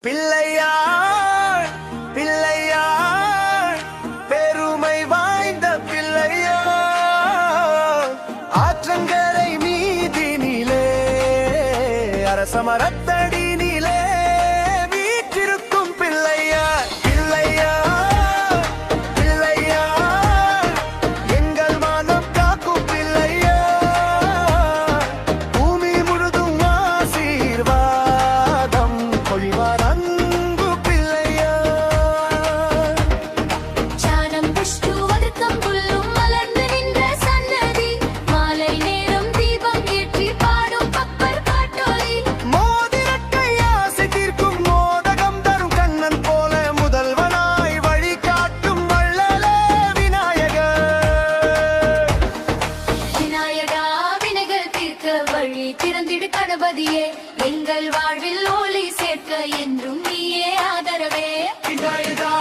பிள்ளையார் பிள்ளையார் பெருமை வாய்ந்த பிள்ளையார் ஆற்றங்கரை மீதினிலே அரசமரத்தடினிலே வீற்றிருக்கும் பிள்ளையார் பிள்ளையார் பிள்ளையார் எங்கள் மானம் காக்கும் பிள்ளையார் பூமி முழுதும் ஆசீர்வாதம் பொழிவார் அன்பு பிள்ளையார் சானம் புஷ்டு வதக்கம் புல்லும் மலர்ந்து நின்ற சன்னதி மாலை நேரம் தீபம் ஏற்றி பாடும் பப்பர் பாட்டொலி மோதிரட்டை ஆசை தீர்க்கும் மோதகம் தரும் கண்ணன் போல முதல்வனாய் வழி காட்டும் வள்ளலே விநாயகர் விநாயகா வினைகள் தீர்க்க வழி திறந்திடு கணபதியே எங்கள் வாழ்வில் ஒளி சேர்க்க என்றும் நீயே ஆதரவே விநாயகா